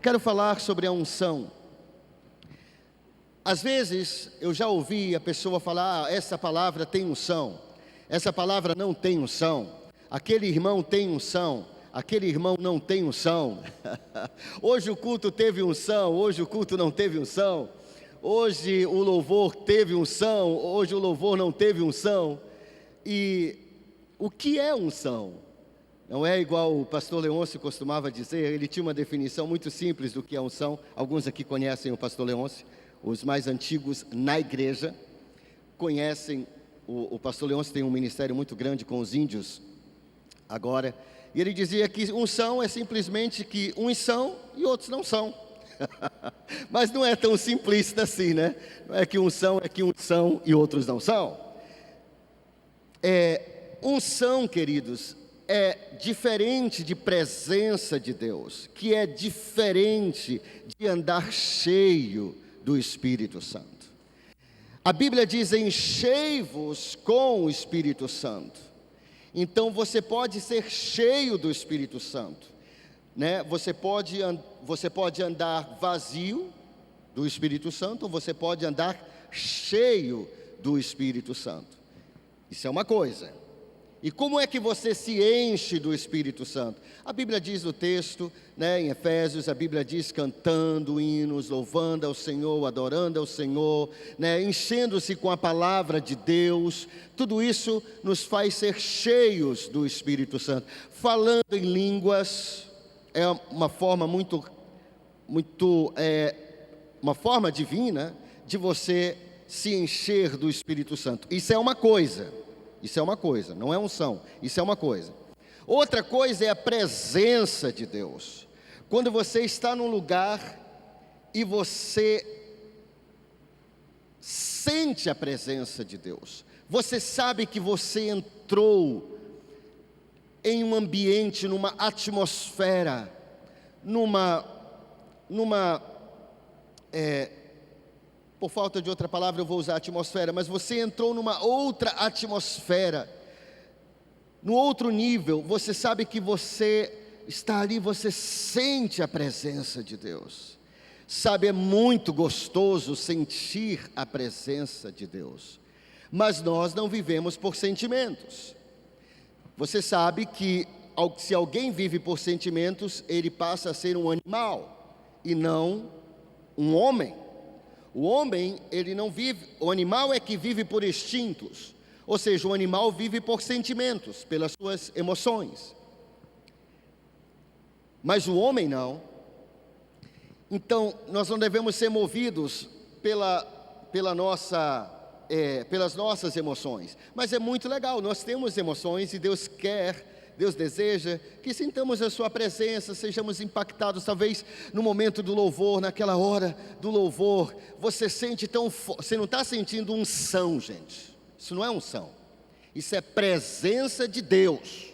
quero falar sobre a unção. Às vezes eu já ouvi a pessoa falar: essa palavra tem unção, essa palavra não tem unção, aquele irmão tem unção, aquele irmão não tem unção. Hoje o culto teve unção, hoje o culto não teve unção. Hoje o louvor teve unção, hoje o louvor não teve unção. E o que é unção? Não é igual o pastor Leôncio costumava dizer. Ele tinha uma definição muito simples do que é unção. Alguns aqui conhecem o pastor Leôncio, os mais antigos na igreja conhecem. O pastor Leôncio tem um ministério muito grande com os índios agora. E ele dizia que unção é simplesmente que uns são e outros não são. Mas não é tão simplista assim, né? Não é que uns são e outros não são. Unção, queridos, é diferente de presença de Deus, que é diferente de andar cheio do Espírito Santo. A Bíblia diz: enchei-vos com o Espírito Santo. Então você pode ser cheio do Espírito Santo, né? Você pode andar vazio do Espírito Santo, ou você pode andar cheio do Espírito Santo. Isso é uma coisa. E como é que você se enche do Espírito Santo? A Bíblia diz no texto, né, em Efésios, a Bíblia diz: cantando hinos, louvando ao Senhor, adorando ao Senhor, né, enchendo-se com a palavra de Deus. Tudo isso nos faz ser cheios do Espírito Santo. Falando em línguas é uma forma uma forma divina de você se encher do Espírito Santo. Isso é uma coisa. Isso é uma coisa, não é unção, isso é uma coisa. Outra coisa é a presença de Deus. Quando você está num lugar e você sente a presença de Deus, você sabe que você entrou em um ambiente, numa atmosfera, por falta de outra palavra eu vou usar atmosfera, mas você entrou numa outra atmosfera, no outro nível. Você sabe que você está ali, você sente a presença de Deus. Sabe, é muito gostoso sentir a presença de Deus. Mas nós não vivemos por sentimentos. Você sabe que se alguém vive por sentimentos, ele passa a ser um animal e não um homem. O homem, ele não vive, o animal é que vive por instintos, ou seja, o animal vive por sentimentos, pelas suas emoções. Mas o homem não. Então, nós não devemos ser movidos pelas nossas emoções. Mas é muito legal, nós temos emoções e Deus deseja que sintamos a sua presença, sejamos impactados. Talvez no momento do louvor, naquela hora do louvor, você sente tão forte. Você não está sentindo unção, gente. Isso não é unção, isso é presença de Deus.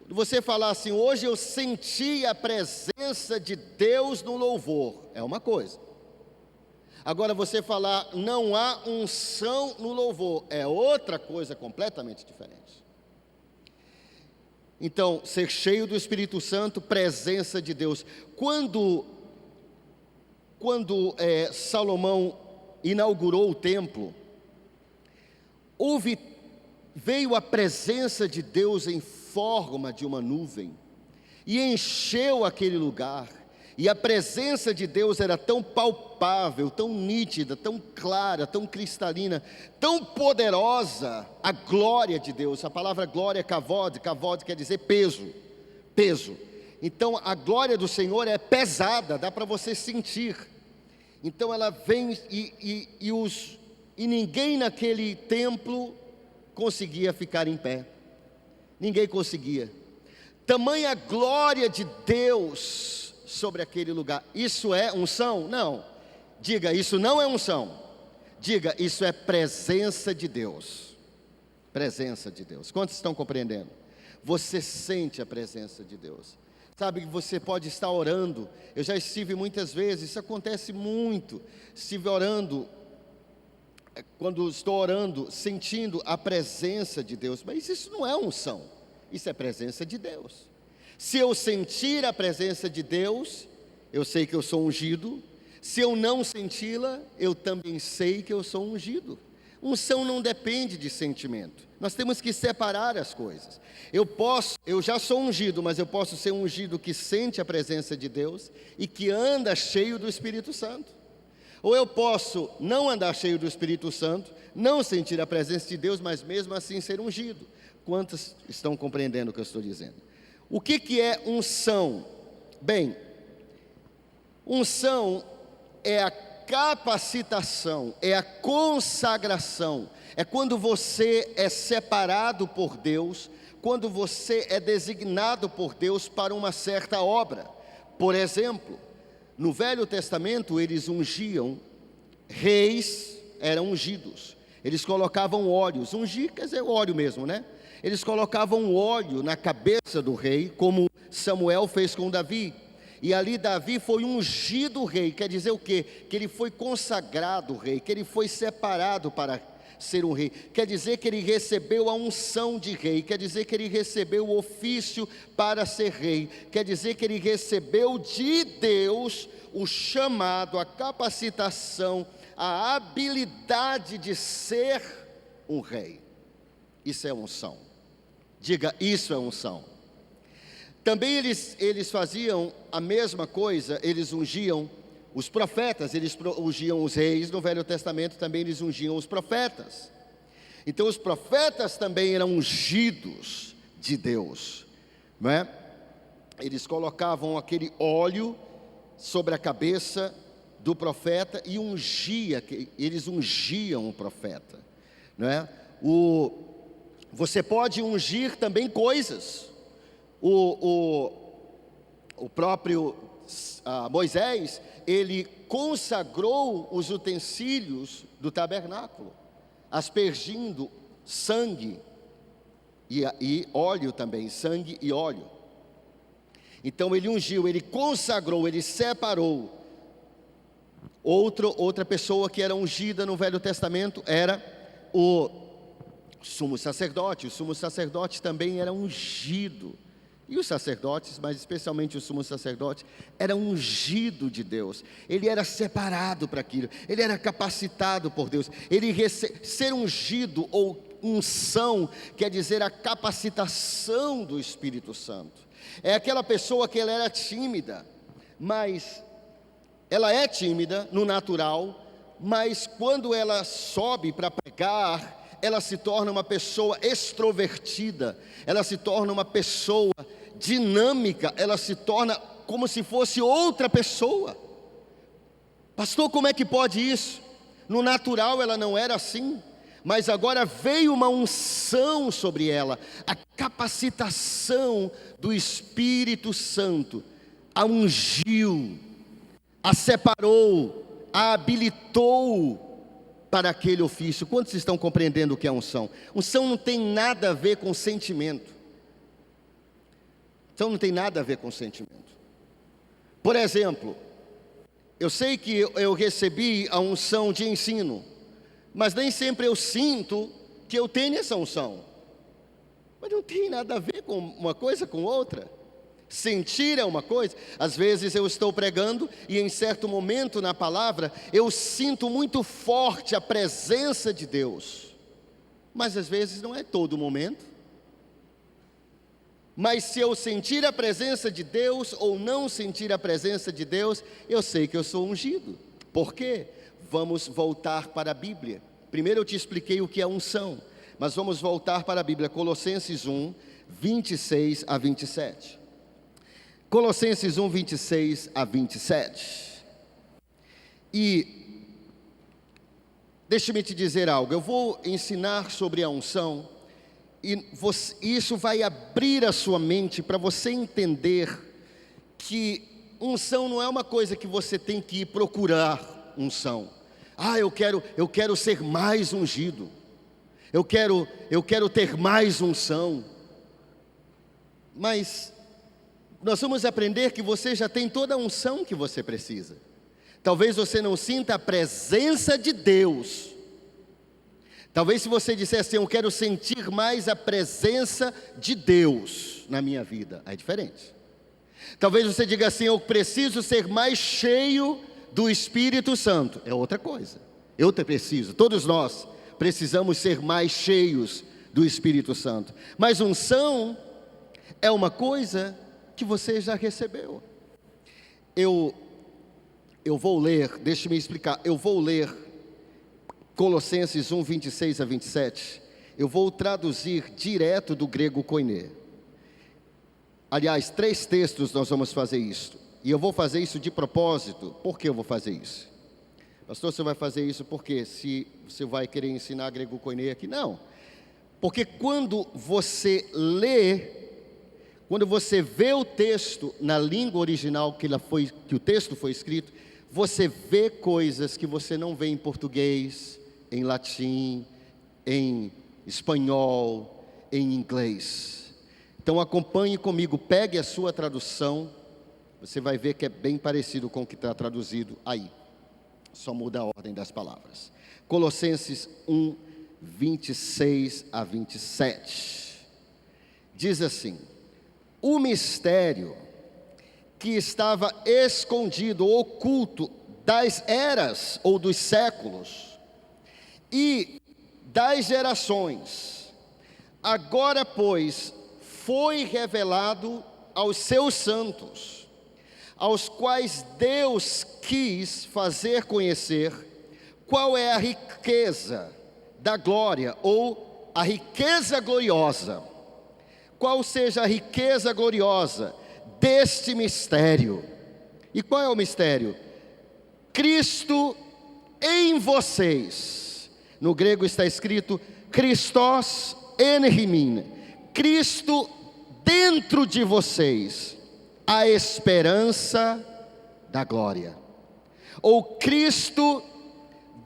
Você falar assim: hoje eu senti a presença de Deus no louvor, é uma coisa. Agora você falar: não há unção no louvor, é outra coisa completamente diferente. Então, ser cheio do Espírito Santo, presença de Deus. Quando Salomão inaugurou o templo, veio a presença de Deus em forma de uma nuvem e encheu aquele lugar. E a presença de Deus era tão palpável, tão nítida, tão clara, tão cristalina, tão poderosa, a glória de Deus. A palavra glória é kavod, kavod quer dizer peso, peso. Então a glória do Senhor é pesada, dá para você sentir. Então ela vem e ninguém naquele templo conseguia ficar em pé. Ninguém conseguia. Tamanha glória de Deus sobre aquele lugar. Isso é unção? Não. Diga: isso não é unção. Diga: isso é presença de Deus. Presença de Deus. Quantos estão compreendendo? Você sente a presença de Deus. Sabe que você pode estar orando. Eu já estive muitas vezes, isso acontece muito. Estive orando, quando estou orando, sentindo a presença de Deus. Mas isso não é unção, isso é presença de Deus. Se eu sentir a presença de Deus, eu sei que eu sou ungido. Se eu não senti-la, eu também sei que eu sou ungido. Unção não depende de sentimento. Nós temos que separar as coisas. Eu já sou ungido, mas eu posso ser ungido que sente a presença de Deus e que anda cheio do Espírito Santo. Ou eu posso não andar cheio do Espírito Santo, não sentir a presença de Deus, mas mesmo assim ser ungido. Quantos estão compreendendo o que eu estou dizendo? O que é unção? Bem, unção é a capacitação, é a consagração, é quando você é separado por Deus, quando você é designado por Deus para uma certa obra. Por exemplo, no Velho Testamento eles ungiam, reis eram ungidos, eles colocavam óleos, ungir quer dizer óleo mesmo, né? Eles colocavam óleo na cabeça do rei, como Samuel fez com Davi. E ali Davi foi ungido rei, quer dizer o quê? Que ele foi consagrado rei, que ele foi separado para ser um rei. Quer dizer que ele recebeu a unção de rei, quer dizer que ele recebeu o ofício para ser rei, quer dizer que ele recebeu de Deus o chamado, a capacitação, a habilidade de ser um rei. Isso é unção. Diga, isso é unção. Também eles faziam a mesma coisa, eles ungiam os profetas, eles ungiam os reis. No Velho Testamento também eles ungiam os profetas. Então os profetas também eram ungidos de Deus, não é? Eles colocavam aquele óleo sobre a cabeça do profeta e eles ungiam o profeta, não é? Você pode ungir também coisas. O próprio Moisés, ele consagrou os utensílios do tabernáculo, aspergindo sangue e óleo também, sangue e óleo. Então ele ungiu, ele consagrou, ele separou. Outra pessoa que era ungida no Velho Testamento era o sumo sacerdote. O sumo sacerdote também era ungido. E os sacerdotes, mas especialmente o sumo sacerdote, era ungido de Deus. Ele era separado para aquilo, ele era capacitado por Deus. Ser ungido ou unção quer dizer a capacitação do Espírito Santo. É aquela pessoa que ela era tímida, mas ela é tímida no natural, mas quando ela sobe para pregar, ela se torna uma pessoa extrovertida, ela se torna uma pessoa dinâmica, ela se torna como se fosse outra pessoa. Pastor, como é que pode isso? No natural ela não era assim, mas agora veio uma unção sobre ela, a capacitação do Espírito Santo, a ungiu, a separou, a habilitou para aquele ofício. Quantos estão compreendendo o que é unção? Unção não tem nada a ver com sentimento. Então não tem nada a ver com sentimento. Por exemplo, eu sei que eu recebi a unção de ensino, mas nem sempre eu sinto que eu tenho essa unção. Mas não tem nada a ver com uma coisa com outra. Sentir é uma coisa. Às vezes eu estou pregando e em certo momento na palavra eu sinto muito forte a presença de Deus, mas às vezes não é todo momento. Mas se eu sentir a presença de Deus ou não sentir a presença de Deus, eu sei que eu sou ungido. Por quê? Vamos voltar para a Bíblia. Primeiro eu te expliquei o que é unção, mas vamos voltar para a Bíblia. Colossenses 1, 26 a 27. Colossenses 1, 26 a 27. E deixe-me te dizer algo. Eu vou ensinar sobre a unção, e isso vai abrir a sua mente para você entender que unção não é uma coisa que você tem que ir procurar unção. Eu quero ser mais ungido. Eu quero ter mais unção. Mas nós vamos aprender que você já tem toda a unção que você precisa. Talvez você não sinta a presença de Deus. Talvez se você dissesse assim, eu quero sentir mais a presença de Deus na minha vida, é diferente. Talvez você diga assim: eu preciso ser mais cheio do Espírito Santo. É outra coisa. Eu preciso, todos nós precisamos ser mais cheios do Espírito Santo. Mas unção é uma coisa que você já recebeu. Eu vou ler, deixe-me explicar, eu vou ler Colossenses 1, 26 a 27. Eu vou traduzir direto do grego koiné. Aliás, 3 textos nós vamos fazer isso. E eu vou fazer isso de propósito. Por que eu vou fazer isso? Pastor, você vai fazer isso porque se você vai querer ensinar grego koiné aqui? Não. Porque quando você lê, quando você vê o texto na língua original que o texto foi escrito, você vê coisas que você não vê em português, em latim, em espanhol, em inglês. Então acompanhe comigo, pegue a sua tradução, você vai ver que é bem parecido com o que está traduzido aí. Só muda a ordem das palavras. Colossenses 1, 26 a 27. Diz assim: o mistério que estava escondido, oculto das eras ou dos séculos e das gerações, agora, pois, foi revelado aos seus santos, aos quais Deus quis fazer conhecer qual é a riqueza da glória, ou a riqueza gloriosa. Qual seja a riqueza gloriosa deste mistério? E qual é o mistério? Cristo em vocês. No grego está escrito Christos en himin. Cristo dentro de vocês, a esperança da glória. Ou Cristo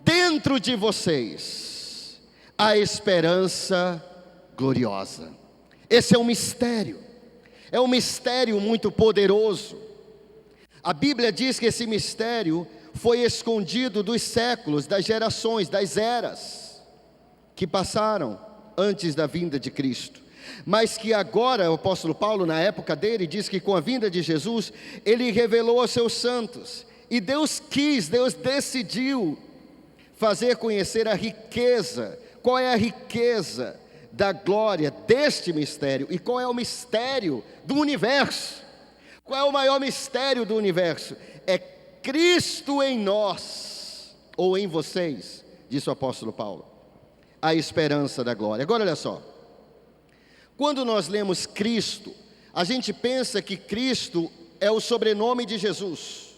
dentro de vocês, a esperança gloriosa. Esse é um mistério muito poderoso. A Bíblia diz que esse mistério foi escondido dos séculos, das gerações, das eras que passaram antes da vinda de Cristo, mas que agora o apóstolo Paulo, na época dele, diz que com a vinda de Jesus, ele revelou aos seus santos, e Deus decidiu fazer conhecer a riqueza. Qual é a riqueza da glória deste mistério? E qual é o mistério do universo? Qual é o maior mistério do universo? É Cristo em nós, ou em vocês, disse o apóstolo Paulo, a esperança da glória. Agora olha só, quando nós lemos Cristo, a gente pensa que Cristo é o sobrenome de Jesus.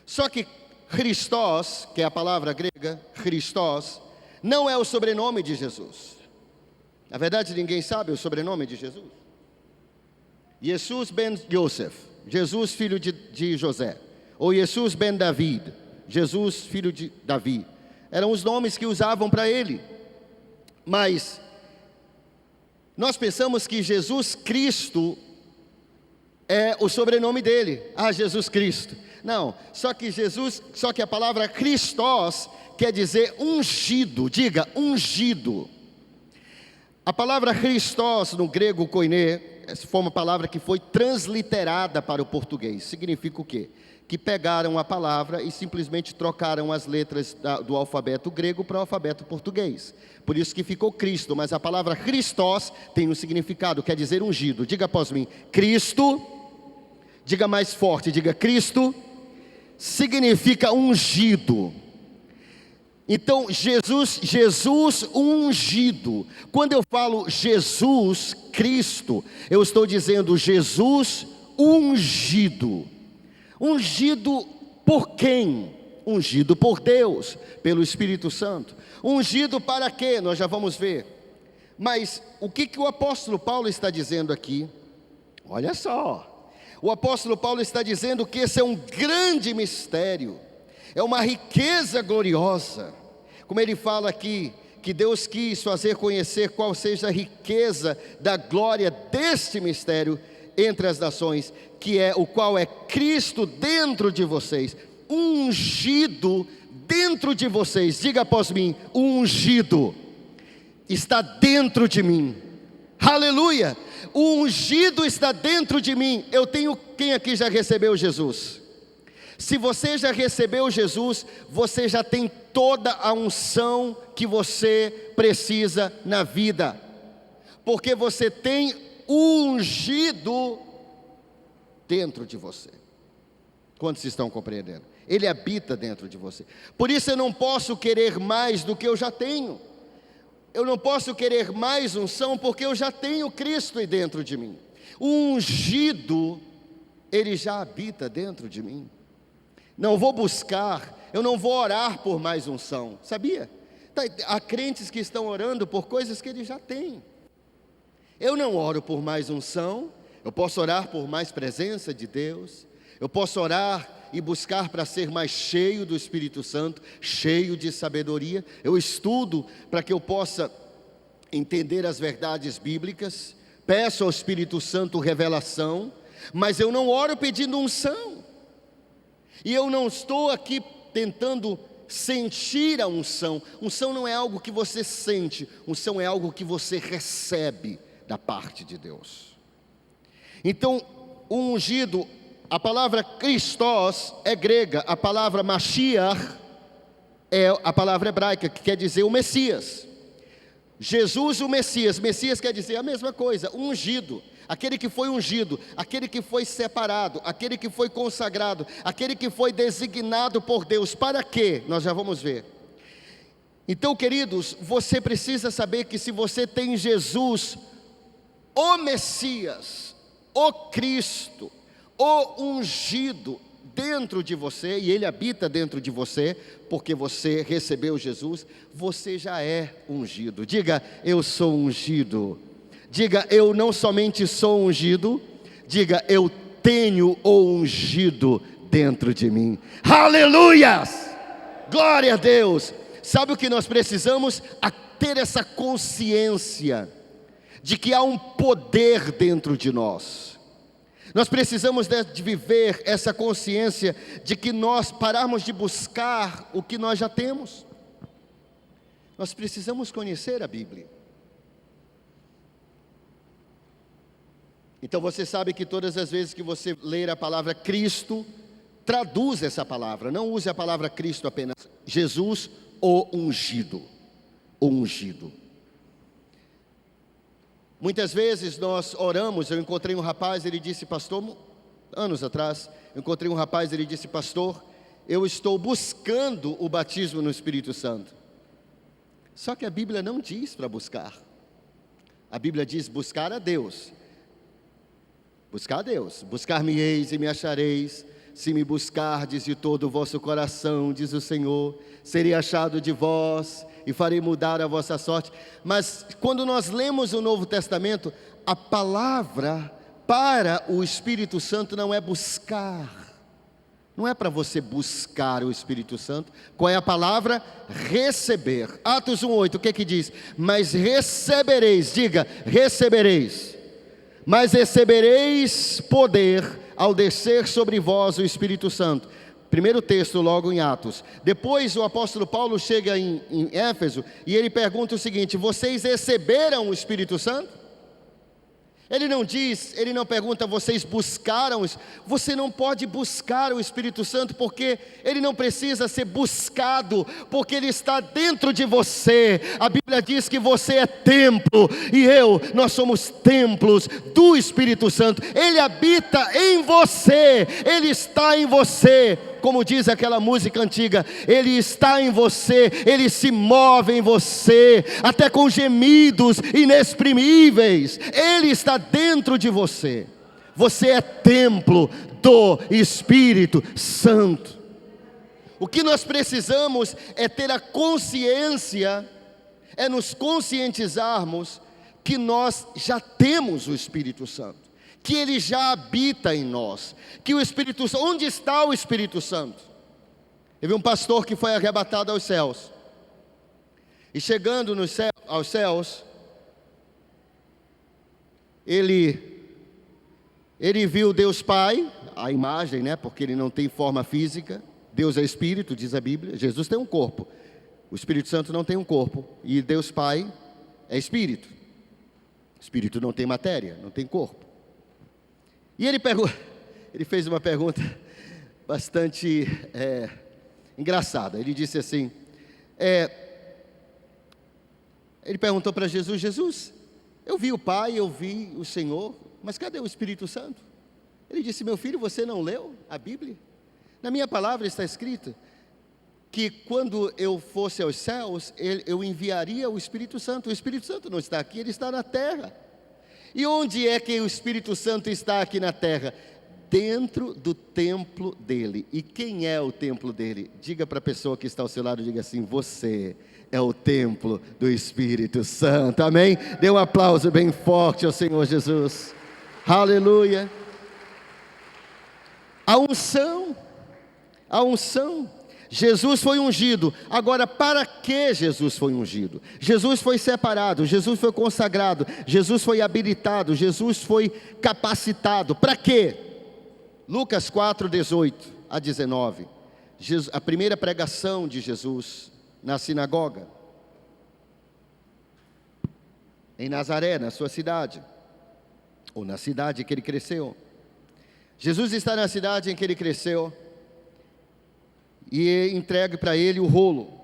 Só que Christos, que é a palavra grega, Christos, não é o sobrenome de Jesus. Na verdade, ninguém sabe o sobrenome de Jesus. Jesus ben Yosef, Jesus filho de José. Ou Jesus ben David, Jesus filho de Davi. Eram os nomes que usavam para ele. Mas nós pensamos que Jesus Cristo é o sobrenome dele. Jesus Cristo. Não, só que a palavra Christos quer dizer ungido. Diga, ungido. A palavra Christos no grego koiné, essa foi uma palavra que foi transliterada para o português. Significa o quê? Que pegaram a palavra e simplesmente trocaram as letras do alfabeto grego para o alfabeto português. Por isso que ficou Cristo, mas a palavra Christos tem um significado, quer dizer ungido. Diga após mim, Cristo. Diga mais forte, diga Cristo. Significa ungido. Então Jesus ungido. Quando eu falo Jesus Cristo, eu estou dizendo Jesus ungido. Ungido por quem? Ungido por Deus, pelo Espírito Santo. Ungido para quê? Nós já vamos ver. Mas o que o apóstolo Paulo está dizendo aqui? Olha só. O apóstolo Paulo está dizendo que esse é um grande mistério. É uma riqueza gloriosa. Como ele fala aqui, que Deus quis fazer conhecer qual seja a riqueza da glória deste mistério entre as nações, que é o qual é Cristo dentro de vocês, ungido dentro de vocês. Diga após mim, ungido está dentro de mim. Aleluia! o ungido está dentro de mim. Eu tenho, quem aqui já recebeu Jesus? Se você já recebeu Jesus, você já tem toda a unção que você precisa na vida, porque você tem o ungido dentro de você. Quantos estão compreendendo? Ele habita dentro de você. Por isso eu não posso querer mais do que eu já tenho. Eu não posso querer mais unção, porque eu já tenho Cristo dentro de mim. O ungido, ele já habita dentro de mim. Não vou buscar, eu não vou orar por mais unção, sabia? Há crentes que estão orando por coisas que eles já têm. Eu não oro por mais unção, eu posso orar por mais presença de Deus, eu posso orar e buscar para ser mais cheio do Espírito Santo, cheio de sabedoria. Eu estudo para que eu possa entender as verdades bíblicas, peço ao Espírito Santo revelação, mas eu não oro pedindo unção. E eu não estou aqui tentando sentir a unção. Unção não é algo que você sente, unção é algo que você recebe da parte de Deus. Então, o ungido, a palavra Christos é grega, a palavra Mashiach é a palavra hebraica, que quer dizer o Messias. Jesus, o Messias, Messias quer dizer a mesma coisa, ungido. Aquele que foi ungido, aquele que foi separado, aquele que foi consagrado, aquele que foi designado por Deus. Para quê? Nós já vamos ver. Então, queridos, você precisa saber que se você tem Jesus, o Messias, o Cristo, o ungido dentro de você, e Ele habita dentro de você, porque você recebeu Jesus, você já é ungido. Diga, eu sou ungido. Diga, eu não somente sou ungido, diga, eu tenho o ungido dentro de mim. Aleluias! Glória a Deus! Sabe o que nós precisamos? Ter essa consciência de que há um poder dentro de nós. Nós precisamos de viver essa consciência de que nós pararmos de buscar o que nós já temos. Nós precisamos conhecer a Bíblia. Então você sabe que todas as vezes que você ler a palavra Cristo, traduz essa palavra, não use a palavra Cristo apenas. Jesus, o ungido, o ungido. Muitas vezes nós oramos, eu encontrei um rapaz, ele disse, pastor, anos atrás, eu encontrei um rapaz, ele disse, pastor, eu estou buscando o batismo no Espírito Santo. Só que a Bíblia não diz para buscar. A Bíblia diz buscar a Deus. Buscar a Deus, buscar-me-eis e me achareis, se me buscardes de todo o vosso coração, diz o Senhor, serei achado de vós e farei mudar a vossa sorte. Mas quando nós lemos o Novo Testamento, a palavra para o Espírito Santo não é buscar, não é para você buscar o Espírito Santo. Qual é a palavra? Receber. Atos 1:8, o que que diz? Mas recebereis, diga, recebereis. Mas recebereis poder ao descer sobre vós o Espírito Santo. Primeiro texto logo em Atos. Depois o apóstolo Paulo chega em Éfeso e ele pergunta o seguinte: vocês receberam o Espírito Santo? Ele não diz, ele não pergunta, vocês buscaram? Você não pode buscar o Espírito Santo, porque ele não precisa ser buscado, porque ele está dentro de você. A Bíblia diz que você é templo, e nós somos templos do Espírito Santo. Ele habita em você, ele está em você. Como diz aquela música antiga, Ele está em você, Ele se move em você, até com gemidos inexprimíveis, Ele está dentro de você. Você é templo do Espírito Santo. O que nós precisamos é ter a consciência, é nos conscientizarmos que nós já temos o Espírito Santo, que Ele já habita em nós, que o Espírito Santo, onde está o Espírito Santo? Teve um pastor que foi arrebatado aos céus, e chegando aos céus, ele viu Deus Pai, a imagem, né, porque Ele não tem forma física, Deus é Espírito, diz a Bíblia, Jesus tem um corpo, o Espírito Santo não tem um corpo, e Deus Pai é Espírito. Espírito não tem matéria, não tem corpo. E ele fez uma pergunta bastante engraçada. Ele disse assim, ele perguntou para Jesus: Jesus, eu vi o Pai, eu vi o Senhor, mas cadê o Espírito Santo? Ele disse: meu filho, você não leu a Bíblia? Na minha palavra está escrito que quando eu fosse aos céus, eu enviaria o Espírito Santo. O Espírito Santo não está aqui, ele está na terra. E onde é que o Espírito Santo está aqui na terra? Dentro do templo dele. E quem é o templo dele? Diga para a pessoa que está ao seu lado, diga assim: você é o templo do Espírito Santo. Amém? Dê um aplauso bem forte ao Senhor Jesus. Aleluia. A unção. Jesus foi ungido. Agora, para que Jesus foi ungido? Jesus foi separado, Jesus foi consagrado, Jesus foi habilitado, Jesus foi capacitado. Para quê? Lucas 4, 18 a 19. A primeira pregação de Jesus na sinagoga, em Nazaré, na sua cidade, ou na cidade em que ele cresceu. Jesus está na cidade em que ele cresceu, e entregue para ele o rolo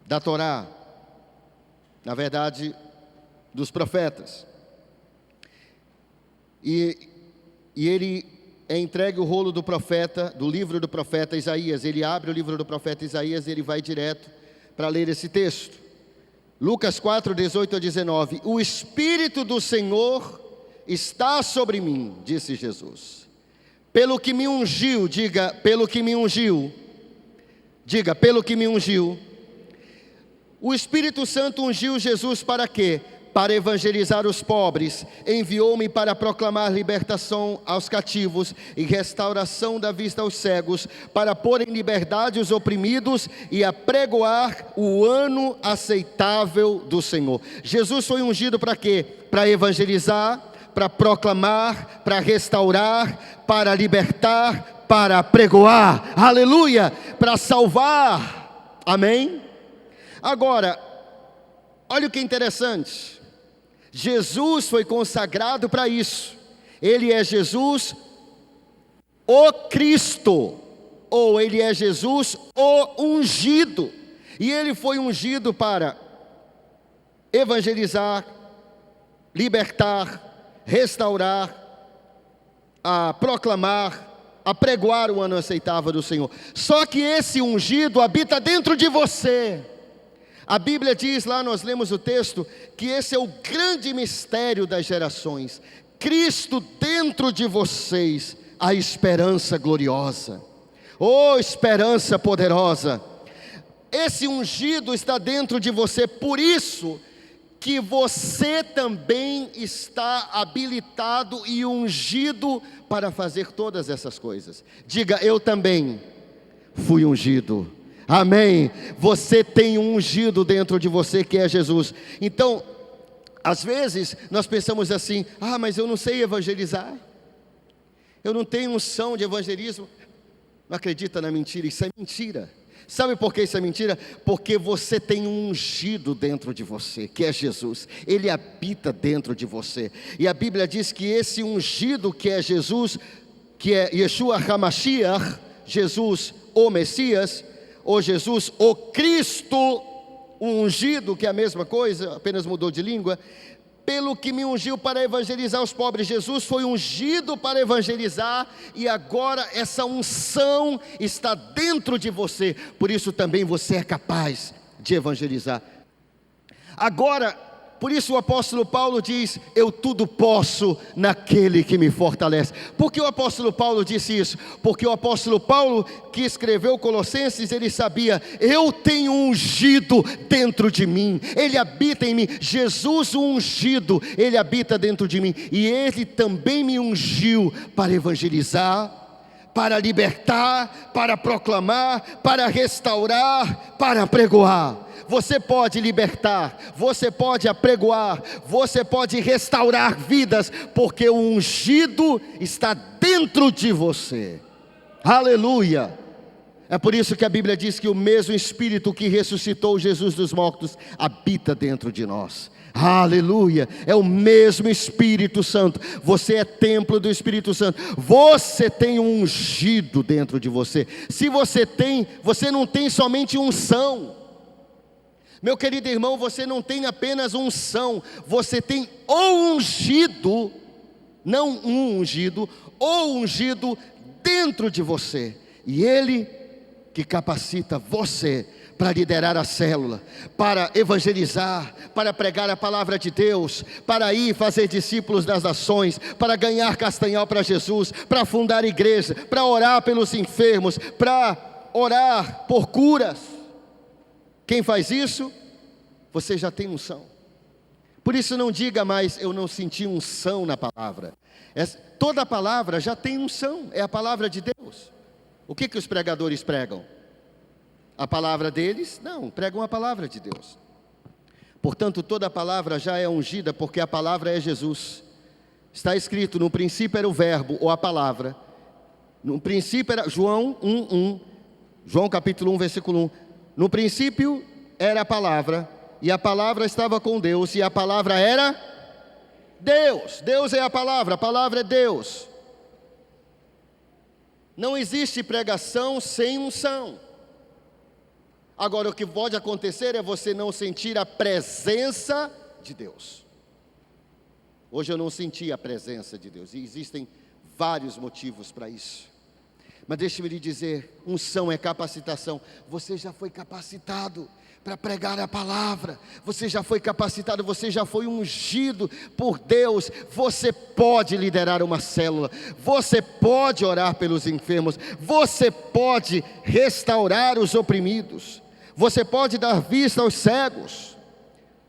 da Torá, na verdade, dos profetas. E ele é entregue o rolo do profeta, do livro do profeta Isaías. Ele abre o livro do profeta Isaías e ele vai direto para ler esse texto. Lucas 4, 18 a 19. O Espírito do Senhor está sobre mim, disse Jesus. Pelo que me ungiu, diga, pelo que me ungiu. Diga, pelo que me ungiu. O Espírito Santo ungiu Jesus para quê? Para evangelizar os pobres. Enviou-me para proclamar libertação aos cativos e restauração da vista aos cegos, para pôr em liberdade os oprimidos e apregoar o ano aceitável do Senhor. Jesus foi ungido para quê? Para evangelizar, para proclamar, para restaurar, para libertar, para apregoar, aleluia, para salvar, amém? Agora, olha o que é interessante, Jesus foi consagrado para isso. Ele é Jesus, o Cristo, ou ele é Jesus, o ungido, e ele foi ungido para evangelizar, libertar, restaurar, a proclamar, a pregoar o ano aceitável do Senhor. Só que esse ungido habita dentro de você. A Bíblia diz lá, nós lemos o texto, que esse é o grande mistério das gerações. Cristo dentro de vocês, a esperança gloriosa. Oh, esperança poderosa. Esse ungido está dentro de você, por isso que você também está habilitado e ungido para fazer todas essas coisas. Diga, eu também fui ungido. Amém. Você tem um ungido dentro de você, que é Jesus. Então, às vezes nós pensamos assim: ah, mas eu não sei evangelizar, eu não tenho unção de evangelismo. Não acredita na mentira? Isso é mentira. Sabe por que isso é mentira? Porque você tem um ungido dentro de você, que é Jesus. Ele habita dentro de você. E a Bíblia diz que esse ungido que é Jesus, que é Yeshua HaMashiach, Jesus o Messias, ou Jesus o Cristo, o ungido, que é a mesma coisa, apenas mudou de língua. Pelo que me ungiu para evangelizar os pobres. Jesus foi ungido para evangelizar, e agora essa unção está dentro de você, por isso também você é capaz de evangelizar. Agora, por isso o apóstolo Paulo diz: eu tudo posso naquele que me fortalece. Por que o apóstolo Paulo disse isso? Porque o apóstolo Paulo, que escreveu Colossenses, ele sabia: eu tenho um ungido dentro de mim, ele habita em mim. Jesus, o ungido, ele habita dentro de mim, e ele também me ungiu para evangelizar, para libertar, para proclamar, para restaurar, para apregoar. Você pode libertar, você pode apregoar, você pode restaurar vidas, porque o ungido está dentro de você. Aleluia. É por isso que a Bíblia diz que o mesmo Espírito que ressuscitou Jesus dos mortos habita dentro de nós. Aleluia, é o mesmo Espírito Santo. Você é templo do Espírito Santo. Você tem um ungido dentro de você. Se você tem, você não tem somente unção. Meu querido irmão, você não tem apenas unção, você tem o ungido, não um ungido, o ungido dentro de você. E Ele que capacita você para liderar a célula, para evangelizar, para pregar a palavra de Deus, para ir fazer discípulos das nações, para ganhar Castanhal para Jesus, para fundar igreja, para orar pelos enfermos, para orar por curas. Quem faz isso? Você já tem unção. Por isso não diga mais, eu não senti unção na palavra. Toda a palavra já tem unção, é a palavra de Deus. O que os pregadores pregam? A palavra deles? Não, pregam a palavra de Deus. Portanto, toda a palavra já é ungida, porque a palavra é Jesus. Está escrito, no princípio era o verbo, ou a palavra. No princípio era, João 1:1, João capítulo 1, versículo 1. No princípio era a palavra, e a palavra estava com Deus, e a palavra era Deus. Deus é a palavra é Deus. Não existe pregação sem unção. Agora, o que pode acontecer é você não sentir a presença de Deus. Hoje eu não senti a presença de Deus, e existem vários motivos para isso. Mas deixe-me lhe dizer, unção é capacitação. Você já foi capacitado para pregar a palavra, você já foi capacitado, você já foi ungido por Deus. Você pode liderar uma célula, você pode orar pelos enfermos, você pode restaurar os oprimidos, você pode dar vista aos cegos,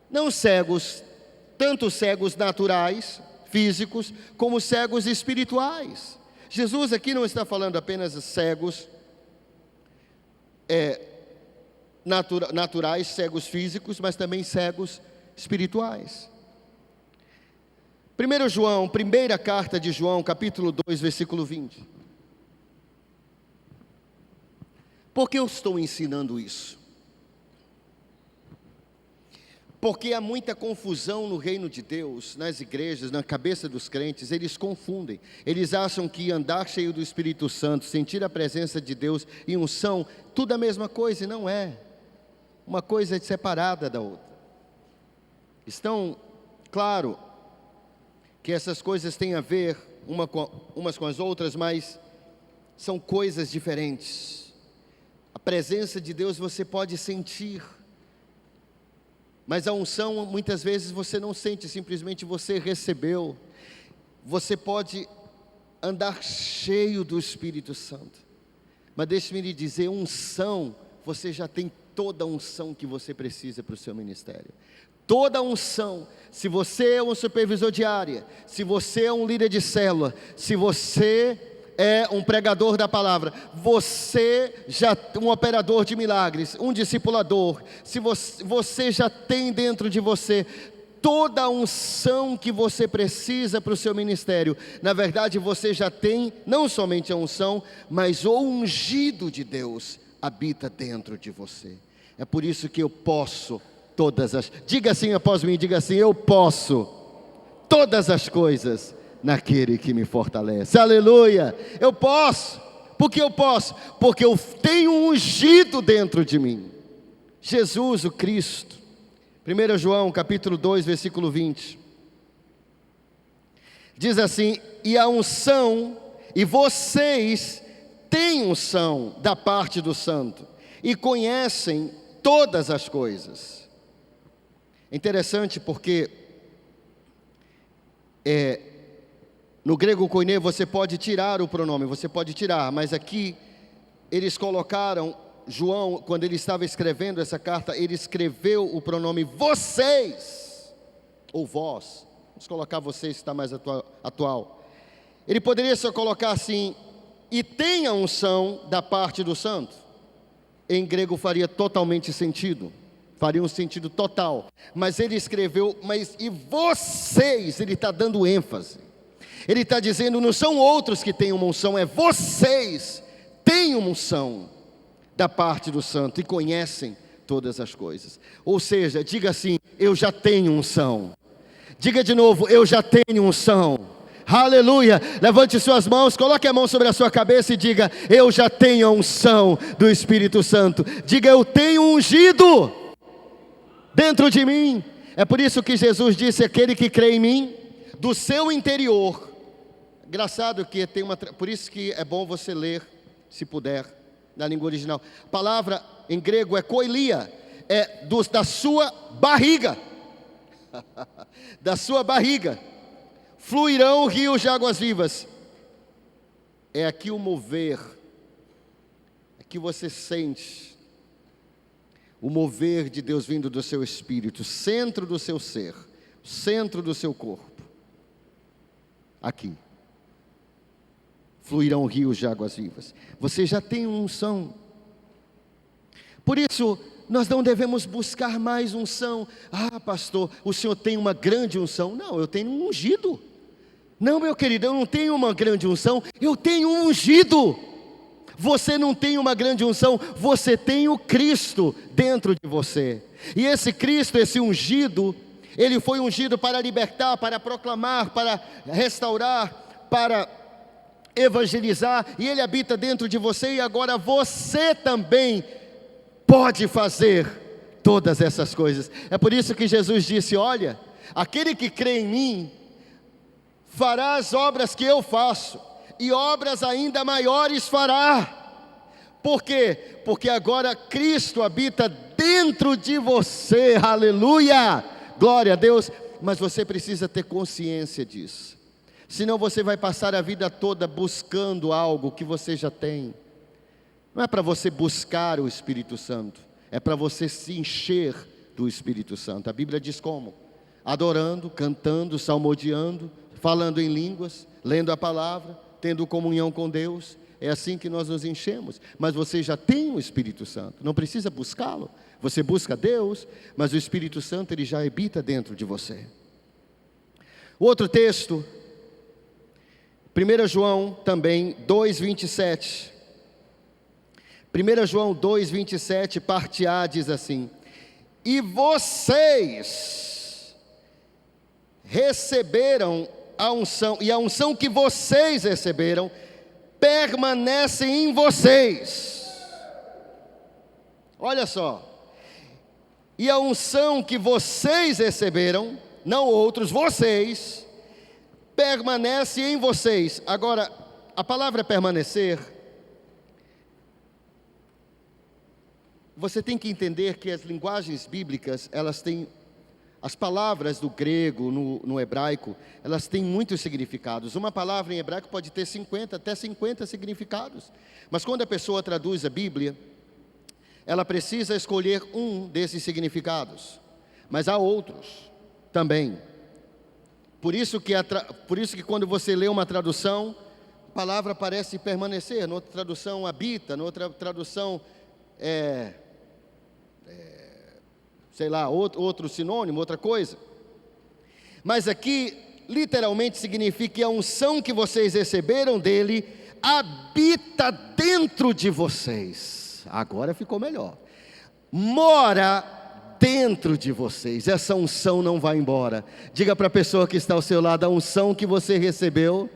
não cegos, tanto cegos naturais, físicos, como cegos espirituais. Jesus aqui não está falando apenas de cegos naturais, cegos físicos, mas também cegos espirituais. 1 João, primeira carta de João, capítulo 2, versículo 20. Por que eu estou ensinando isso? Porque há muita confusão no reino de Deus, nas igrejas, na cabeça dos crentes. Eles confundem, eles acham que andar cheio do Espírito Santo, sentir a presença de Deus e unção, tudo a mesma coisa, e não é. Uma coisa é separada da outra. Estão, claro, que essas coisas têm a ver umas com as outras, mas são coisas diferentes. A presença de Deus você pode sentir, mas a unção muitas vezes você não sente, simplesmente você recebeu. Você pode andar cheio do Espírito Santo, mas deixe-me lhe dizer, unção, você já tem toda a unção que você precisa para o seu ministério. Toda a unção. Se você é um supervisor de área, se você é um líder de célula, se você é um pregador da palavra, você já um operador de milagres, um discipulador, se você já tem dentro de você toda a unção que você precisa para o seu ministério. Na verdade, você já tem não somente a unção, mas o ungido de Deus habita dentro de você. É por isso que eu posso diga assim após mim, diga assim, eu posso todas as coisas naquele que me fortalece. Aleluia, eu posso. Por que eu posso? Porque eu tenho um ungido dentro de mim, Jesus o Cristo. 1 João capítulo 2, versículo 20, diz assim, e a unção, e vocês têm unção da parte do Santo, e conhecem todas as coisas. É interessante porque no grego koiné você pode tirar o pronome, você pode tirar, mas aqui eles colocaram, João, quando ele estava escrevendo essa carta, ele escreveu o pronome vocês, ou vós, vamos colocar vocês, está mais atual. Ele poderia só colocar assim, e tem a unção da parte do santo. Em grego faria totalmente sentido, faria um sentido total, mas ele escreveu, mas e vocês, ele está dando ênfase, ele está dizendo, não são outros que têm uma unção, é vocês têm uma unção, da parte do Santo e conhecem todas as coisas. Ou seja, diga assim: eu já tenho unção. Diga de novo: eu já tenho unção. Aleluia. Levante suas mãos, coloque a mão sobre a sua cabeça e diga: eu já tenho a unção do Espírito Santo. Diga: eu tenho ungido dentro de mim. É por isso que Jesus disse: aquele que crê em mim, do seu interior. Engraçado que tem por isso que é bom você ler, se puder, na língua original. A palavra em grego é koilia, da sua barriga. Da sua barriga fluirão rios de águas vivas. É aqui o mover, aqui você sente o mover de Deus vindo do seu espírito, centro do seu ser, centro do seu corpo. Aqui fluirão rios de águas vivas. Você já tem unção. Por isso, nós não devemos buscar mais unção. Ah, pastor, o senhor tem uma grande unção. Não, eu tenho um ungido. Não, meu querido, eu não tenho uma grande unção, eu tenho um ungido. Você não tem uma grande unção, você tem o Cristo dentro de você. E esse Cristo, esse ungido, ele foi ungido para libertar, para proclamar, para restaurar, para evangelizar, e ele habita dentro de você, e agora você também pode fazer todas essas coisas. É por isso que Jesus disse: olha, aquele que crê em mim fará as obras que eu faço, e obras ainda maiores fará. Por quê? Porque agora Cristo habita dentro de você. Aleluia, glória a Deus. Mas você precisa ter consciência disso, senão você vai passar a vida toda buscando algo que você já tem. Não é para você buscar o Espírito Santo, é para você se encher do Espírito Santo. A Bíblia diz como? Adorando, cantando, salmodiando, falando em línguas, lendo a palavra, tendo comunhão com Deus. É assim que nós nos enchemos. Mas você já tem o Espírito Santo, não precisa buscá-lo. Você busca Deus, mas o Espírito Santo ele já habita dentro de você. O outro texto, 1 João também 2,27. 1 João 2,27, parte A, diz assim: e vocês receberam a unção, e a unção que vocês receberam permanece em vocês. Olha só. E a unção que vocês receberam, não outros, vocês, permanece em vocês. Agora, a palavra permanecer, você tem que entender que as linguagens bíblicas, elas têm, as palavras do grego, no hebraico, elas têm muitos significados. Uma palavra em hebraico pode ter até 50 significados. Mas quando a pessoa traduz a Bíblia, ela precisa escolher um desses significados. Mas há outros também. Por isso que quando você lê uma tradução, a palavra parece permanecer. Noutra tradução, habita. Noutra tradução, sei lá, outro sinônimo, outra coisa. Mas aqui, literalmente significa que a unção que vocês receberam dele habita dentro de vocês. Agora ficou melhor. Mora dentro de vocês. Essa unção não vai embora. Diga para a pessoa que está ao seu lado: a unção que você recebeu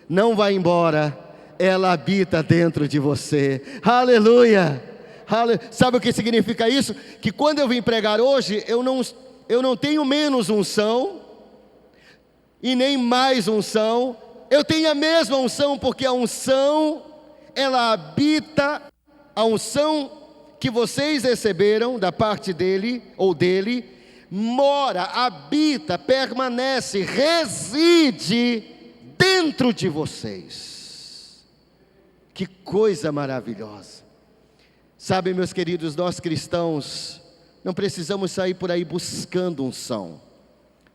não vai embora, ela habita dentro de você. Aleluia. Sabe o que significa isso? Que quando eu vim pregar hoje, eu não tenho menos unção e nem mais unção. Eu tenho a mesma unção, porque a unção, ela habita. A unção que vocês receberam da parte dele, ou dele, mora, habita, permanece, reside dentro de vocês. Que coisa maravilhosa. Sabe, meus queridos, nós cristãos não precisamos sair por aí buscando unção.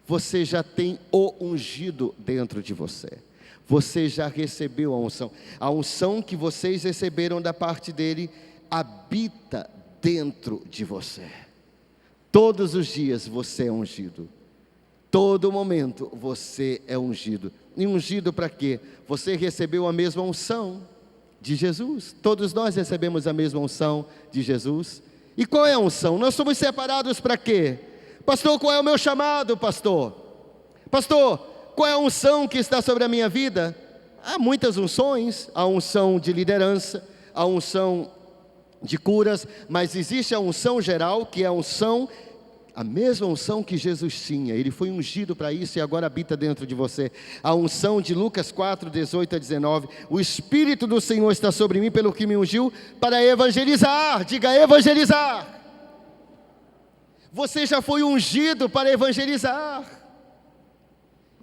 Você já tem o ungido dentro de você. Você já recebeu a unção. A unção que vocês receberam da parte dele habita dentro de você. Todos os dias você é ungido. Todo momento você é ungido. E ungido para quê? Você recebeu a mesma unção. de Jesus. Todos nós recebemos a mesma unção de Jesus. E qual é a unção? Nós somos separados para quê? Pastor, qual é o meu chamado, pastor? Pastor, qual é a unção que está sobre a minha vida? Há muitas unções, a unção de liderança, a unção de curas, mas existe a unção geral, que é a mesma unção que Jesus tinha. Ele foi ungido para isso e agora habita dentro de você. A unção de Lucas 4, 18 a 19. O Espírito do Senhor está sobre mim, pelo que me ungiu, para evangelizar. Diga, evangelizar. Você já foi ungido para evangelizar.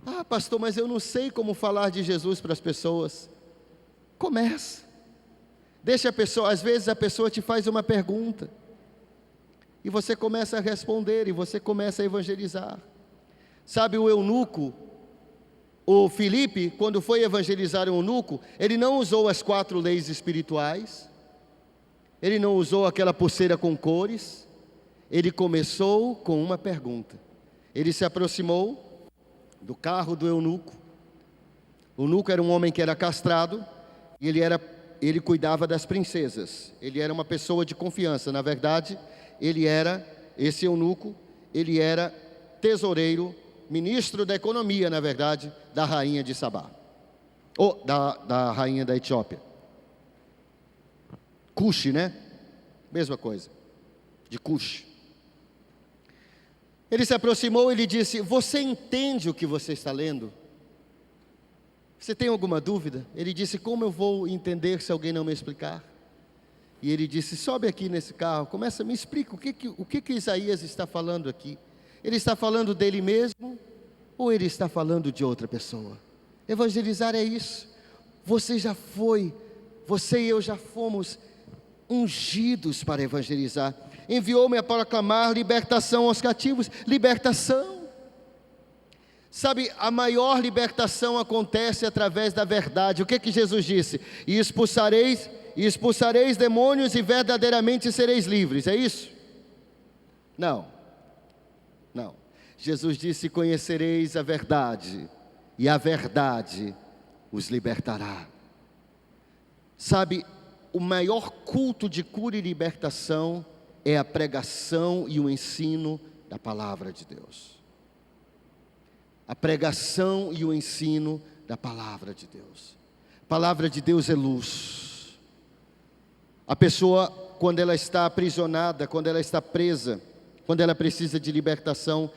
Ah, pastor, mas eu não sei como falar de Jesus para as pessoas. Começa. Deixa a pessoa, às vezes a pessoa te faz uma pergunta, e você começa a responder, e você começa a evangelizar. Sabe o eunuco, o Filipe, quando foi evangelizar o eunuco, ele não usou as 4 leis espirituais, ele não usou aquela pulseira com cores, ele começou com uma pergunta. Ele se aproximou do carro do eunuco. O eunuco era um homem que era castrado, e ele cuidava das princesas, ele era uma pessoa de confiança. Na verdade, esse eunuco, ele era tesoureiro, ministro da economia, na verdade, da rainha de Sabá, ou da rainha da Etiópia. Cuxi, né? Mesma coisa, de Cuxi. Ele se aproximou e lhe disse: você entende o que você está lendo? Você tem alguma dúvida? Ele disse: como eu vou entender se alguém não me explicar? E ele disse: sobe aqui nesse carro, me explica o que Isaías está falando aqui. Ele está falando dele mesmo, ou ele está falando de outra pessoa? Evangelizar é isso. Você e eu já fomos ungidos para evangelizar. Enviou-me para proclamar libertação aos cativos. Libertação. Sabe, a maior libertação acontece através da verdade. O que Jesus disse? E expulsareis demônios e verdadeiramente sereis livres. É isso? Não. Jesus disse: conhecereis a verdade, e a verdade os libertará. Sabe, o maior culto de cura e libertação é a pregação e o ensino da palavra de Deus. A pregação e o ensino da palavra de Deus. A palavra de Deus é luz. A pessoa, quando ela está aprisionada, quando ela está presa, quando ela precisa de libertação,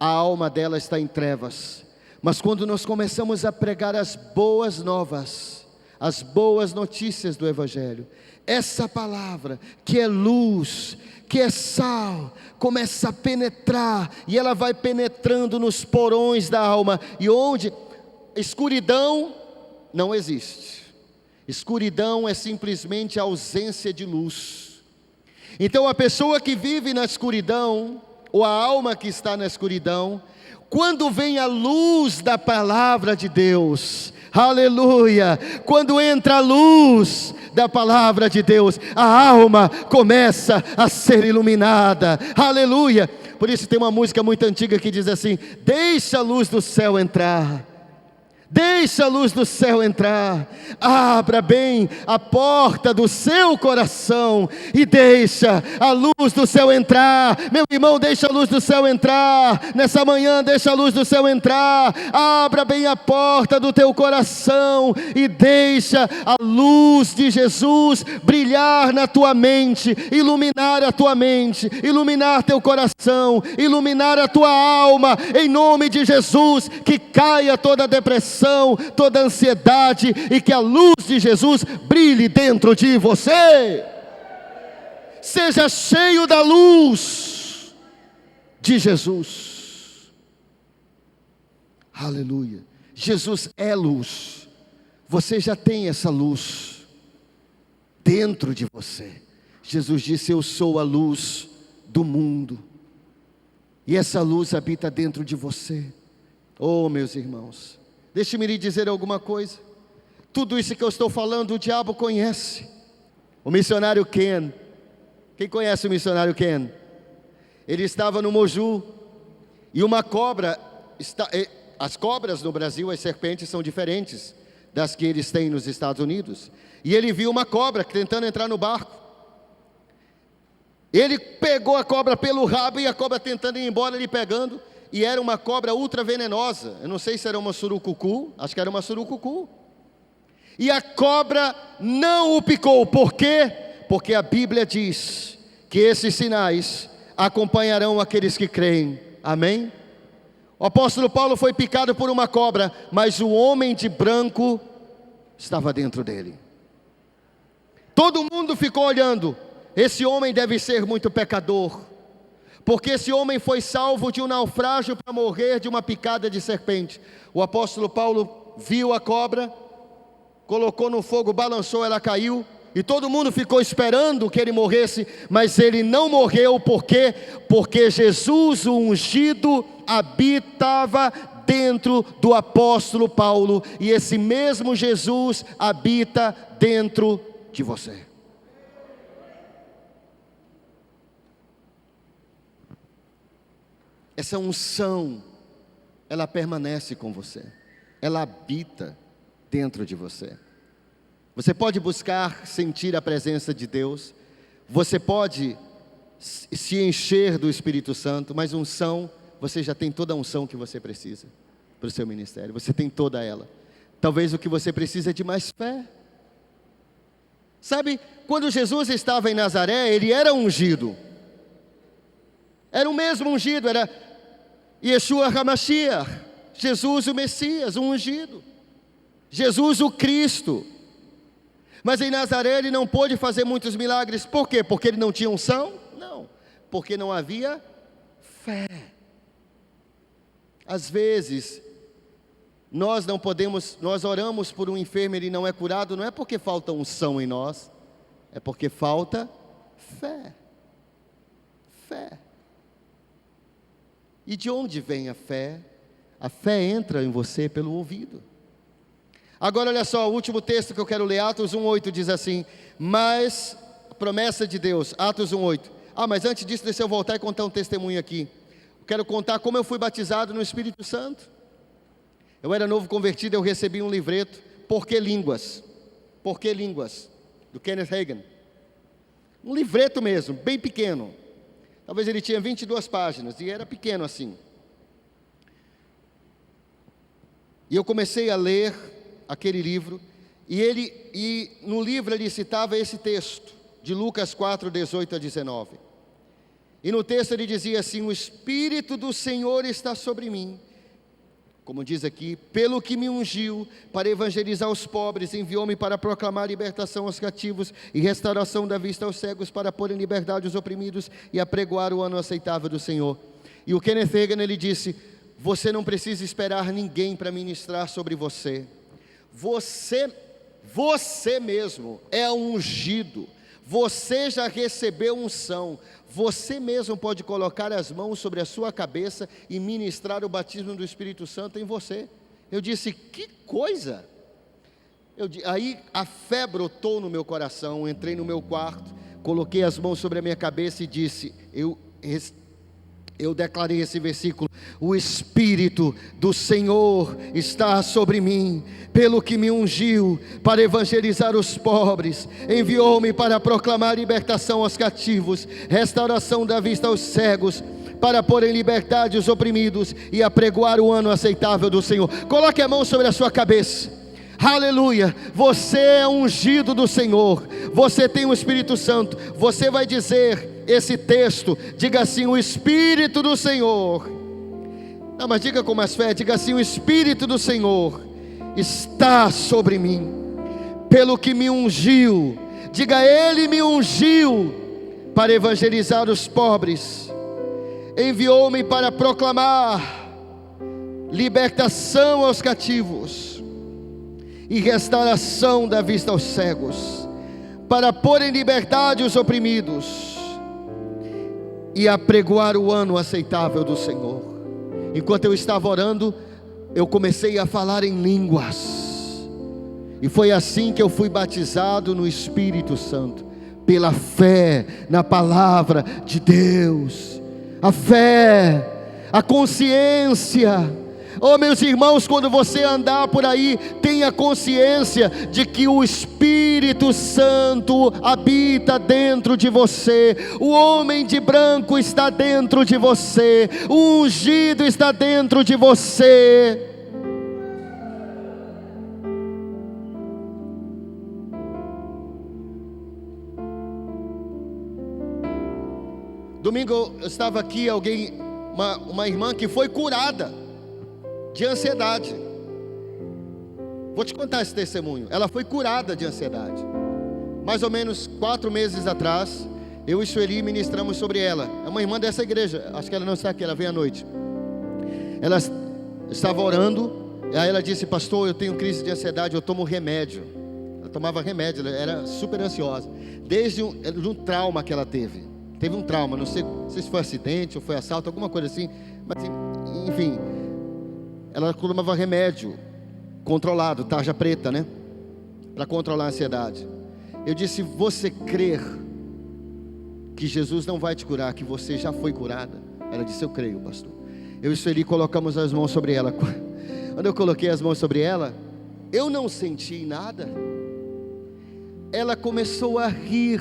a alma dela está em trevas. Mas quando nós começamos a pregar as boas novas, as boas notícias do Evangelho, essa palavra que é luz, que é sal, começa a penetrar, e ela vai penetrando nos porões da alma, e onde escuridão não existe. Escuridão é simplesmente a ausência de luz. Então a pessoa que vive na escuridão, ou a alma que está na escuridão, quando vem a luz da palavra de Deus, aleluia, quando entra a luz da palavra de Deus, a alma começa a ser iluminada, aleluia. Por isso tem uma música muito antiga que diz assim: deixa a luz do céu entrar, deixa a luz do céu entrar, abra bem a porta do seu coração e deixa a luz do céu entrar. Meu irmão, deixa a luz do céu entrar, nessa manhã deixa a luz do céu entrar, abra bem a porta do teu coração e deixa a luz de Jesus brilhar na tua mente, iluminar a tua mente, iluminar teu coração, iluminar a tua alma, em nome de Jesus. Que caia toda depressão, toda ansiedade, e que a luz de Jesus brilhe dentro de você. Seja cheio da luz de Jesus. Aleluia. Jesus é luz. Você já tem essa luz dentro de você. Jesus disse: eu sou a luz do mundo. E essa luz habita dentro de você. Oh, meus irmãos, deixe-me lhe dizer alguma coisa. Tudo isso que eu estou falando, o diabo conhece. O missionário Ken, quem conhece o missionário Ken? Ele estava no Moju, e uma cobra, as cobras no Brasil, as serpentes são diferentes das que eles têm nos Estados Unidos, e ele viu uma cobra tentando entrar no barco. Ele pegou a cobra pelo rabo, e a cobra tentando ir embora, ele pegando, e era uma cobra ultra venenosa. Eu não sei se era uma surucucu, acho que era uma surucucu. E a cobra não o picou. Por quê? Porque a Bíblia diz que esses sinais acompanharão aqueles que creem. Amém? O apóstolo Paulo foi picado por uma cobra, mas o homem de branco estava dentro dele. Todo mundo ficou olhando. Esse homem deve ser muito pecador, porque esse homem foi salvo de um naufrágio para morrer de uma picada de serpente. O apóstolo Paulo viu a cobra, colocou no fogo, balançou, ela caiu, e todo mundo ficou esperando que ele morresse, mas ele não morreu. Por quê? Porque Jesus, o ungido, habitava dentro do apóstolo Paulo, e esse mesmo Jesus habita dentro de você. Essa unção, ela permanece com você, ela habita dentro de você. Você pode buscar sentir a presença de Deus, você pode se encher do Espírito Santo, mas unção, você já tem toda a unção que você precisa para o seu ministério, você tem toda ela. Talvez o que você precisa é de mais fé. Sabe, quando Jesus estava em Nazaré, ele era ungido, era o mesmo ungido, era Yeshua HaMashiach, Jesus o Messias, o ungido, Jesus o Cristo. Mas em Nazaré ele não pôde fazer muitos milagres. Por quê? Porque ele não tinha unção? Não, porque não havia fé. Às vezes nós não podemos, nós oramos por um enfermo e ele não é curado, não é porque falta unção em nós, é porque falta fé. Fé. E de onde vem a fé? A fé entra em você pelo ouvido. Agora olha só, o último texto que eu quero ler, Atos 1:8 diz assim: mas a promessa de Deus, Atos 1:8. Mas antes disso, deixa eu voltar e contar um testemunho aqui. Eu quero contar como eu fui batizado no Espírito Santo. Eu era novo convertido, eu recebi um livreto, Por que Línguas? Por que Línguas? Do Kenneth Hagin. Um livreto mesmo, bem pequeno. Talvez ele tinha 22 páginas, e era pequeno assim. E eu comecei a ler aquele livro, e no livro ele citava esse texto, de Lucas 4:18-19. E no texto ele dizia assim: o Espírito do Senhor está sobre mim, como diz aqui, pelo que me ungiu para evangelizar os pobres, enviou-me para proclamar libertação aos cativos e restauração da vista aos cegos, para pôr em liberdade os oprimidos e apregoar o ano aceitável do Senhor. E o Kenneth Hagin, ele disse: você não precisa esperar ninguém para ministrar sobre você. Você mesmo é ungido, você já recebeu unção, você mesmo pode colocar as mãos sobre a sua cabeça e ministrar o batismo do Espírito Santo em você. Eu disse: que coisa! Aí a fé brotou no meu coração, entrei no meu quarto, coloquei as mãos sobre a minha cabeça e disse, eu declarei esse versículo: o Espírito do Senhor está sobre mim, pelo que me ungiu para evangelizar os pobres, enviou-me para proclamar libertação aos cativos, restauração da vista aos cegos, para pôr em liberdade os oprimidos e apregoar o ano aceitável do Senhor. Coloque a mão sobre a sua cabeça. Aleluia, você é ungido do Senhor, você tem o Espírito Santo. Você vai dizer esse texto, diga assim: o Espírito do Senhor. Não, mas diga com mais fé, diga assim: o Espírito do Senhor está sobre mim, pelo que me ungiu. Diga: Ele me ungiu para evangelizar os pobres, enviou-me para proclamar libertação aos cativos e restauração da vista aos cegos, para pôr em liberdade os oprimidos e apregoar o ano aceitável do Senhor. Enquanto eu estava orando, eu comecei a falar em línguas, e foi assim que eu fui batizado no Espírito Santo, pela fé na palavra de Deus. A fé, a consciência, Oh, meus irmãos, quando você andar por aí, tenha consciência de que o Espírito Santo habita dentro de você, o homem de branco está dentro de você, o ungido está dentro de você. Domingo eu estava aqui, uma irmã que foi curada de ansiedade. Vou te contar esse testemunho. Ela foi curada de ansiedade. Mais ou menos 4 meses atrás, eu e Sueli ministramos sobre ela. É uma irmã dessa igreja, acho que ela não está aqui, ela vem à noite. Ela estava orando, e aí ela disse: pastor, eu tenho crise de ansiedade, eu tomo remédio. Ela tomava remédio, ela era super ansiosa. Desde um trauma que ela teve. Teve um trauma, não sei se foi acidente ou foi assalto, alguma coisa assim. Mas enfim, ela tomava remédio controlado, tarja preta, né? Para controlar a ansiedade. Eu disse: você crer que Jesus não vai te curar, que você já foi curada? Ela disse: eu creio, pastor. Eu e Sueli colocamos as mãos sobre ela. Quando eu coloquei as mãos sobre ela, eu não senti nada. Ela começou a rir,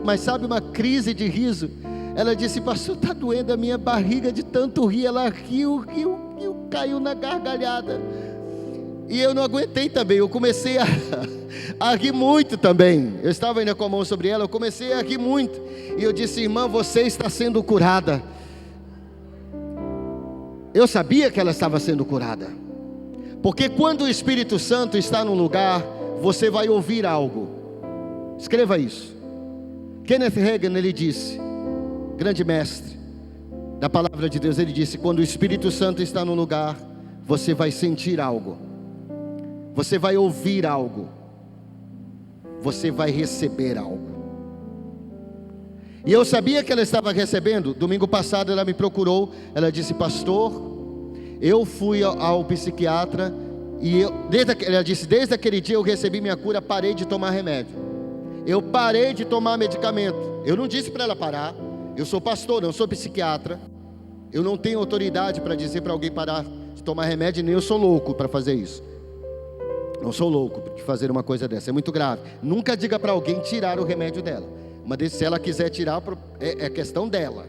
mas sabe, uma crise de riso. Ela disse: pastor, está doendo a minha barriga de tanto rir. Ela riu, caiu na gargalhada. E eu não aguentei também, eu comecei a rir muito também. Eu estava ainda com a mão sobre ela, eu comecei a rir muito. E eu disse: irmã, você está sendo curada. Eu sabia que ela estava sendo curada, porque quando o Espírito Santo está num lugar, você vai ouvir algo. Escreva isso. Kenneth Hagin, ele disse, grande mestre da palavra de Deus, ele disse: quando o Espírito Santo está no lugar, você vai sentir algo, você vai ouvir algo, você vai receber algo. E eu sabia que ela estava recebendo. Domingo passado ela me procurou, ela disse: pastor, eu fui ao psiquiatra, e ela disse: desde aquele dia eu recebi minha cura, parei de tomar remédio, eu parei de tomar medicamento. Eu não disse para ela parar, eu sou pastor, não sou psiquiatra, eu não tenho autoridade para dizer para alguém parar de tomar remédio, nem eu sou louco para fazer isso. Não sou louco de fazer uma coisa dessa, é muito grave. Nunca diga para alguém tirar o remédio dela, mas se ela quiser tirar, é questão dela,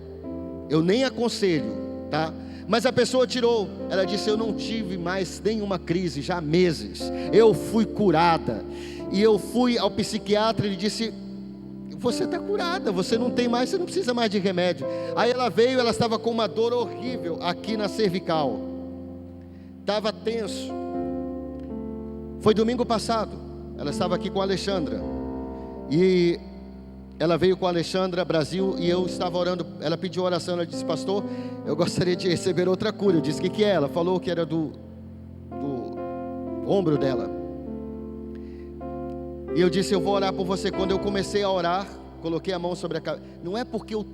eu nem aconselho, tá? Mas a pessoa tirou. Ela disse: eu não tive mais nenhuma crise já há meses, eu fui curada. E eu fui ao psiquiatra, ele disse: você está curada, você não tem mais, você não precisa mais de remédio. Aí ela veio, ela estava com uma dor horrível aqui na cervical, estava tenso. Foi domingo passado, ela estava aqui com a Alexandra, e ela veio com a Alexandra Brasil, e eu estava orando. Ela pediu oração, ela disse: pastor, eu gostaria de receber outra cura. Eu disse: o que é? Ela falou que era do ombro dela. E eu disse: eu vou orar por você. Quando eu comecei a orar, coloquei a mão sobre a cabeça. Não é porque eu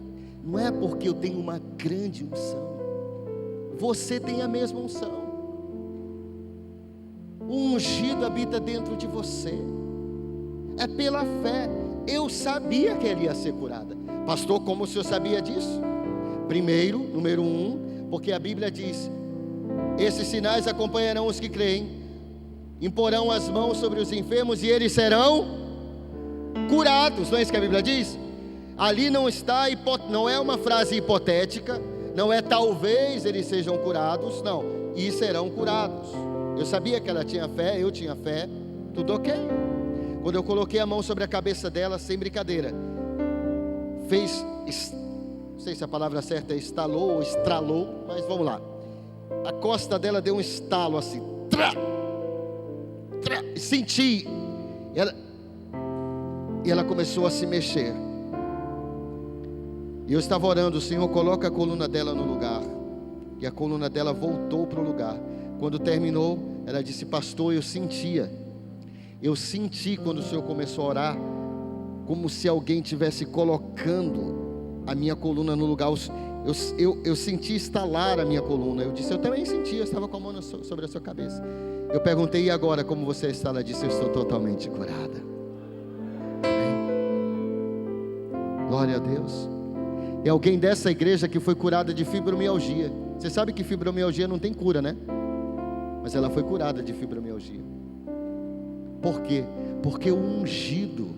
tenho uma grande unção, você tem a mesma unção. O ungido habita dentro de você, é pela fé. Eu sabia que ela ia ser curada. Pastor, como o senhor sabia disso? Primeiro, número 1, porque a Bíblia diz: esses sinais acompanharão os que creem, imporão as mãos sobre os enfermos e eles serão curados. Não é isso que a Bíblia diz? Ali não é uma frase hipotética, não é talvez eles sejam curados, não, e serão curados. Eu sabia que ela tinha fé, eu tinha fé, tudo ok. Quando eu coloquei a mão sobre a cabeça dela, sem brincadeira, não sei se a palavra certa é estalou ou estralou, mas vamos lá. A costa dela deu um estalo assim, senti, e ela começou a se mexer. E eu estava orando: Senhor, coloca a coluna dela no lugar. E a coluna dela voltou para o lugar. Quando terminou, ela disse: pastor, eu senti quando o Senhor começou a orar, como se alguém estivesse colocando a minha coluna no lugar. Eu senti estalar a minha coluna. Eu disse: eu também senti, eu estava com a mão sobre a sua cabeça. Eu perguntei: e agora, como você está? Ela disse: eu estou totalmente curada. Amém. Glória a Deus. É alguém dessa igreja que foi curada de fibromialgia. Você sabe que fibromialgia não tem cura, né? Mas ela foi curada de fibromialgia. Por quê? Porque o ungido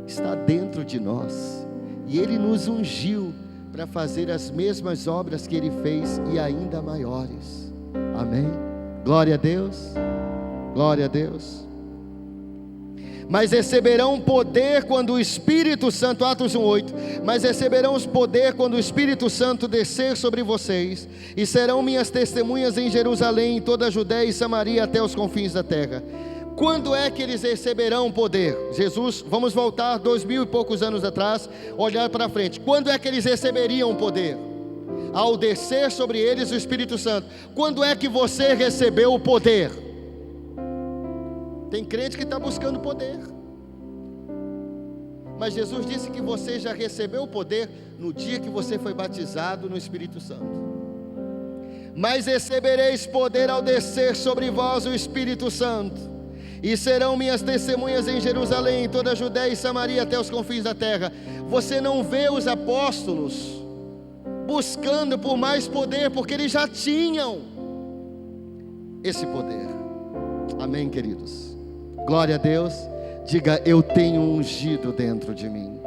está dentro de nós, e Ele nos ungiu para fazer as mesmas obras que Ele fez e ainda maiores. Amém? Glória a Deus. Glória a Deus. Mas receberão poder quando o Espírito Santo, Atos 1:8, mas receberão os poder quando o Espírito Santo descer sobre vocês, e serão minhas testemunhas em Jerusalém, em toda a Judéia e Samaria, até os confins da terra. Quando é que eles receberão poder? Jesus, vamos voltar 2000 e poucos anos atrás, olhar para frente. Quando é que eles receberiam poder? Ao descer sobre eles o Espírito Santo. Quando é que você recebeu o poder? Tem crente que está buscando poder, mas Jesus disse que você já recebeu o poder no dia que você foi batizado no Espírito Santo. Mas recebereis poder ao descer sobre vós o Espírito Santo, e serão minhas testemunhas em Jerusalém, em toda a Judéia e Samaria, até os confins da terra. Você não vê os apóstolos buscando por mais poder, porque eles já tinham esse poder. Amém, queridos? Glória a Deus. Diga: eu tenho um ungido dentro de mim.